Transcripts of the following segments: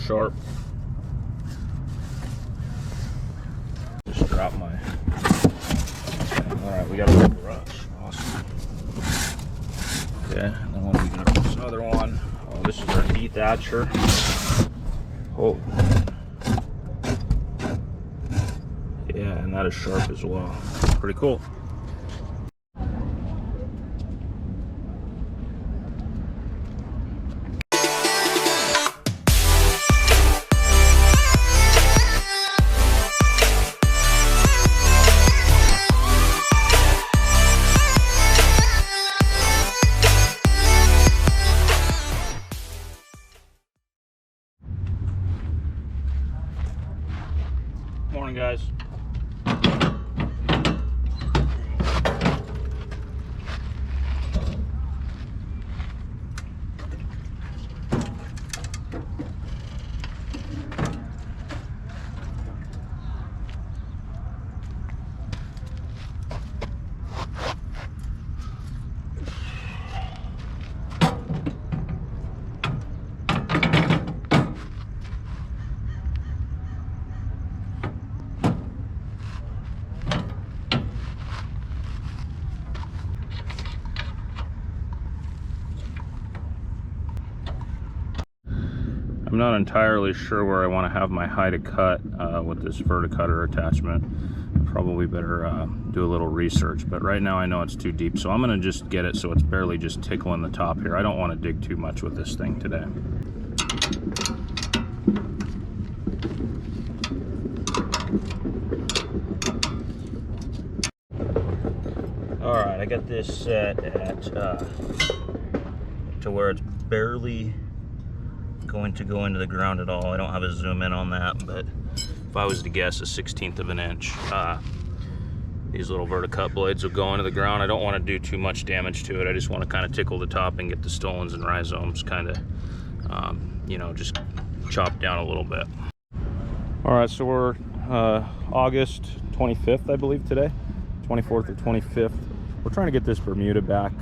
sharp. Just drop my. All right, we got a little brush. Awesome. Okay, and then what do we got? This other one. Oh, this is our dethatcher. Oh. Yeah, and that is sharp as well. Pretty cool. Morning, guys. I'm not entirely sure where I want to have my high to cut with this verticutter attachment. I probably better do a little research, but right now I know it's too deep, so I'm going to just get it so it's barely just tickling the top here. I don't want to dig too much with this thing today. Alright, I got this set at to where it's barely going to go into the ground at all. I don't have a zoom in on that, but if I was to guess, a 1/16 of an inch. These little Verticut blades will go into the ground. I don't want to do too much damage to it. I just want to kind of tickle the top and get the stolons and rhizomes kind of, you know, just chopped down a little bit. All right, so we're August 25th, I believe today, 24th or 25th. We're trying to get this Bermuda back.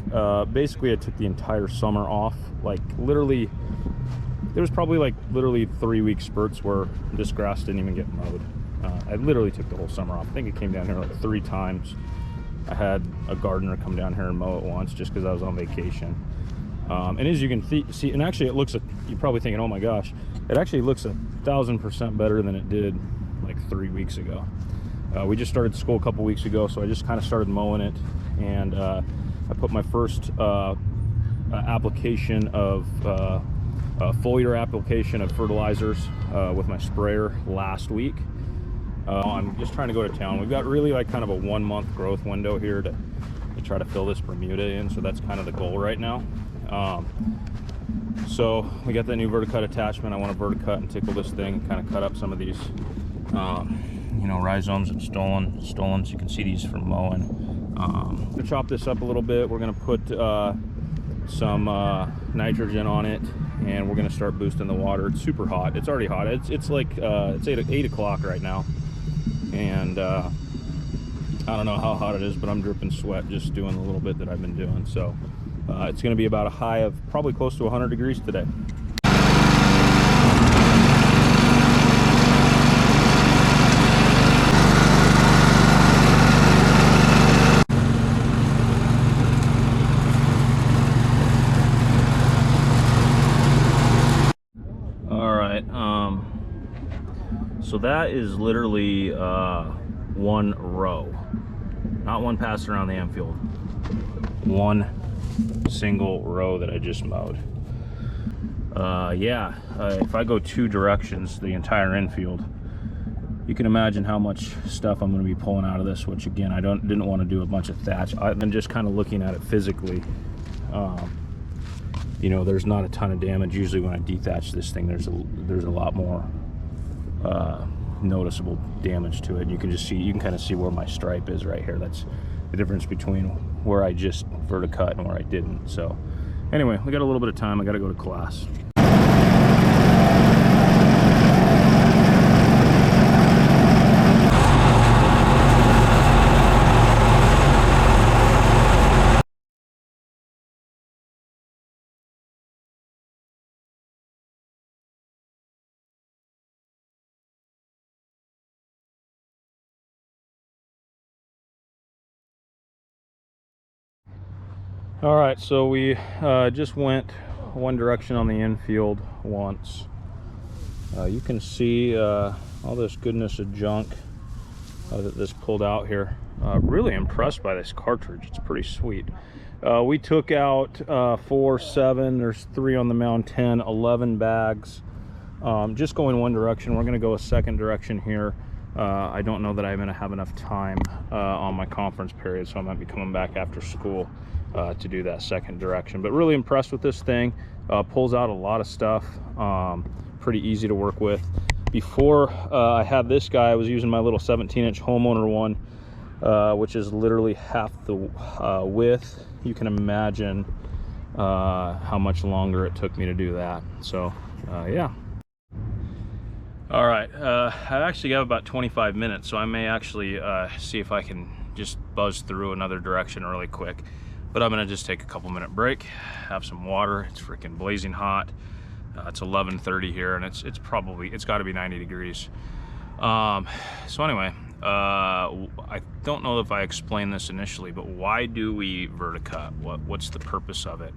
Basically, I took the entire summer off, like literally. There was probably like literally 3-week spurts where this grass didn't even get mowed. I literally took the whole summer off. I think it came down here like 3 times. I had a gardener come down here and mow it once just because I was on vacation. And as you can see, and actually it looks, you're probably thinking, oh my gosh, it actually looks 1,000% better than it did like 3 weeks ago. We just started school a couple weeks ago, so I just kind of started mowing it, and I put my first application of foliar application of fertilizers with my sprayer last week. I'm just trying to go to town. We've got really like kind of a 1-month growth window here to try to fill this Bermuda in, so that's kind of the goal right now. So we got that new Verticut attachment. I want to verticut and tickle this thing and kind of cut up some of these you know, rhizomes and stolons. You can see these from mowing. To chop this up a little bit, we're going to put some nitrogen on it, and we're going to start boosting the water. It's super hot. It's already hot. It's like it's 8 o'clock right now, and I don't know how hot it is, but I'm dripping sweat just doing the little bit that I've been doing. So it's going to be about a high of probably close to 100 degrees today. So that is literally one row, not one pass around the Infield, one single row that I just mowed. Yeah, if I go 2 directions, the entire Infield, you can imagine how much stuff I'm going to be pulling out of this, which again, I didn't want to do a bunch of thatch. I've been just kind of looking at it physically. You know, there's not a ton of damage. Usually when I dethatch this thing, there's a lot more noticeable damage to it. You can just see, you can kind of see where my stripe is right here. That's the difference between where I just verticut and where I didn't. So anyway, we got a little bit of time. I got to go to class. All right, so we just went one direction on the infield once. You can see all this goodness of junk that this pulled out here. Really impressed by this cartridge. It's pretty sweet. We took out 4, 7, there's 3 on the mound, 10, 11 bags. Just going one direction. We're going to go a second direction here. I don't know that I'm going to have enough time on my conference period, so I might be coming back after school to do that second direction. But really impressed with this thing. Pulls out a lot of stuff. Pretty easy to work with. Before I had this guy, I was using my little 17-inch homeowner one, which is literally half the width. You can imagine how much longer it took me to do that. So yeah. All right, I've actually got about 25 minutes, so I may actually see if I can just buzz through another direction really quick. But I'm gonna just take a couple minute break, have some water. It's freaking blazing hot. It's 11:30 here, and it's got to be 90 degrees. So anyway, I don't know if I explained this initially, but why do we verticut? What's the purpose of it?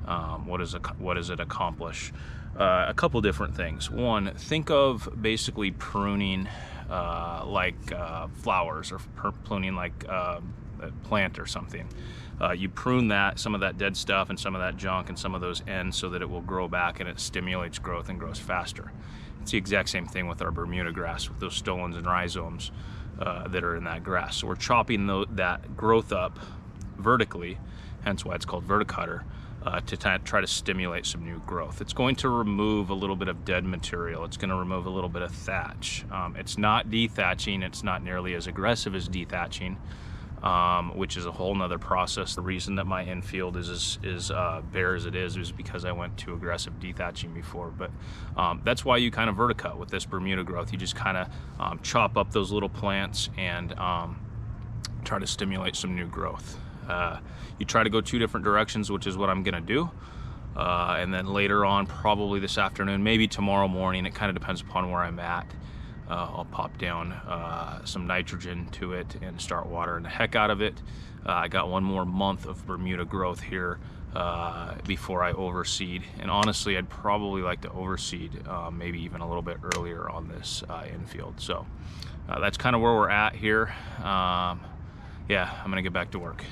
What does it accomplish? A couple different things. One, think of basically pruning like flowers, or pruning like a plant or something. You prune some of that dead stuff and some of that junk and some of those ends so that it will grow back and it stimulates growth and grows faster. It's the exact same thing with our Bermuda grass, with those stolons and rhizomes that are in that grass. So we're chopping that growth up vertically, hence why it's called verticutter, to try to stimulate some new growth. It's going to remove a little bit of dead material. It's going to remove a little bit of thatch. It's not dethatching. It's not nearly as aggressive as dethatching, which is a whole nother process. The reason that my infield is bare as it is because I went to aggressive dethatching before. But that's why you kind of verticut with this Bermuda growth. You just kind of chop up those little plants and try to stimulate some new growth. You try to go 2 different directions, which is what I'm gonna do. And then later on, probably this afternoon, maybe tomorrow morning, it kind of depends upon where I'm at. I'll pop down some nitrogen to it and start watering the heck out of it. I got 1 more month of Bermuda growth here before I overseed. And honestly, I'd probably like to overseed maybe even a little bit earlier on this infield. So that's kind of where we're at here. Yeah, I'm gonna get back to work.